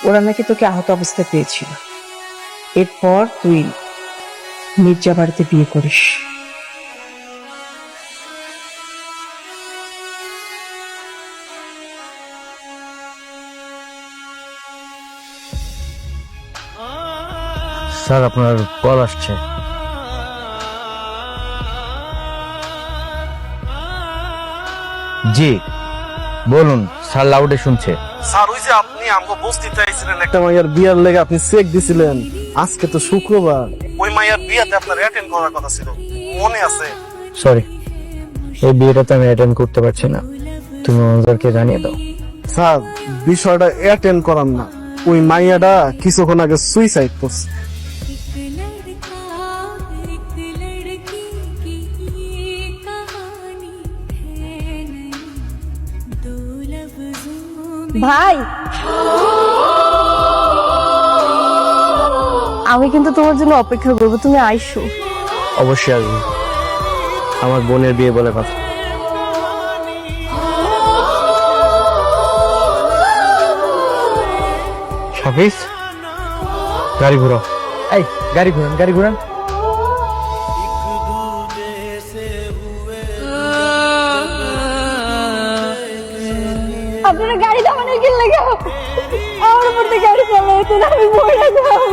ওরা নাকি তোকে আহত অবস্থায় পেয়েছিল। এরপর তুই মির্জা বাড়িতে বিয়ে করিস। স্যার আপনার কল আসছে। জি বলুন, স্যার লাউডে শুনছে। স্যার ওই যে আপনি আমাকে বস্তিতে আইছিলেন একটা মাইয়ার বিয়ার লেগে আপনি চেক দিছিলেন, আজকে তো শুক্রবার, ওই মাইয়ার বিয়াতে আপনার অ্যাটেন্ড করার কথা ছিল, মনে আছে? সরি, এই বিয়েটা তো আমি অ্যাটেন্ড করতে পারছি না, তুমি ওনাদেরকে জানিয়ে দাও। স্যার বিষয়টা অ্যাটেন্ড করার না, ওই মাইয়াটা কিছুক্ষণ আগে সুইসাইড করছে। ভাই, আমি কিন্তু তোমার জন্য অপেক্ষা করবো, তুমি আইসো। অবশ্যই আসবো, আমার বোনের বিয়ে বলে কথা। সাফিস, গাড়ি ঘুরাও। এই গাড়ি ঘুরান, গাড়ি ঘুরান। আপনারা গাড়ি থামানোর কি লাগে? আমার উপর দিয়ে গাড়ি চালানো হতো না, আমি মরে যাবো।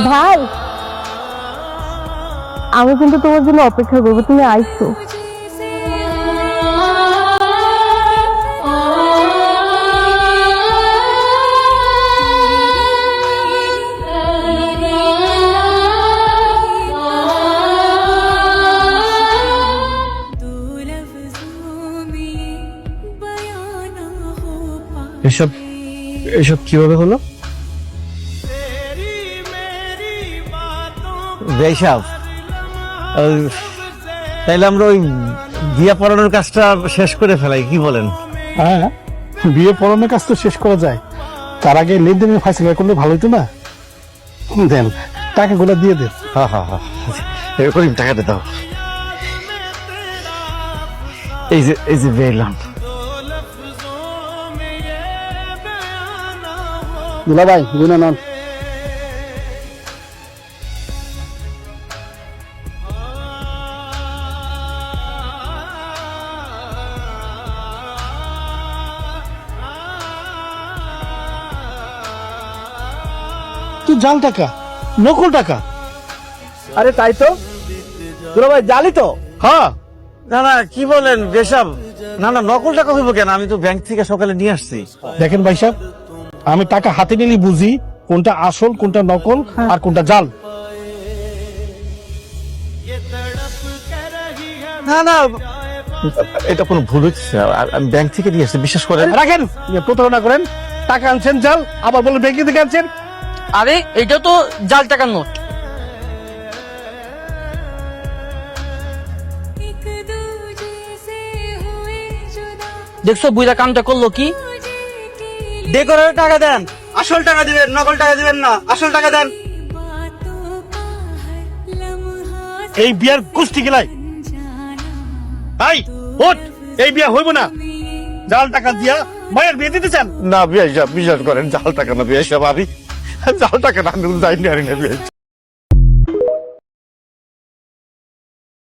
ভাই, আমি কিন্তু তোমার জন্য অপেক্ষা করবো, তুমি আইসো। এসব এসব কিভাবে হলো? বেশাব, তাইলে আমরা ওই বিয়ে পড়ানোর কাজটা শেষ করে ফেলাই, কি বলেন? হ্যাঁ, বিয়ে পড়ানোর কাজ তো শেষ করা যায়, তার আগে লেনদেনের ফাইসলা করলে ভালো হতো না? দেন, টাকাগুলো দিয়ে দেন। হ্যাঁ হ্যাঁ হ্যাঁ, এরকম টাকাটা দাও। এই যে বেরলাম। দুলা ভাই, গুনা নন। জাল টাকা, নকল টাকা। আরে তাই তো দুলা ভাই, জালি তো। হ্যাঁ, না না কি বলেন বেশাব, না না নকল টাকা হইব কেন, আমি তো ব্যাংক থেকে সকালে নিয়ে আসছি। দেখেন ভাই সাহেব, আমি টাকা হাতে নিলে বুঝি কোনটা আসল, কোনটা নকল, আর কোনটা জাল। না না, এটা কোনো ভুল হচ্ছে, আমি ব্যাংক থেকে নিয়ে আসছি, বিশ্বাস করেন। রাখেন, প্রতারণা করেন, টাকা আনছেন জাল, আবার বলে ব্যাংকে থেকে আনছেন। আরে এটা তো জাল টাকার নোট। দেখছো বুইরা কামটা করলো কি? ডেকোরের টাকা দেন, আসল টাকা দিবেন, নকল টাকা দিবেন না, আসল টাকা দেন। এই বিয়ার কুস্তি গেলাই ভাই, ওঠ, এই বিয়া হইব না। জাল টাকা দিয়া মায়ের বিয়ে দিতে চান? না বিয়ে বিশ্বাস করেন, জাল টাকা না বিয়ে, আমি জাল টাকা না আমি যাইনি আর না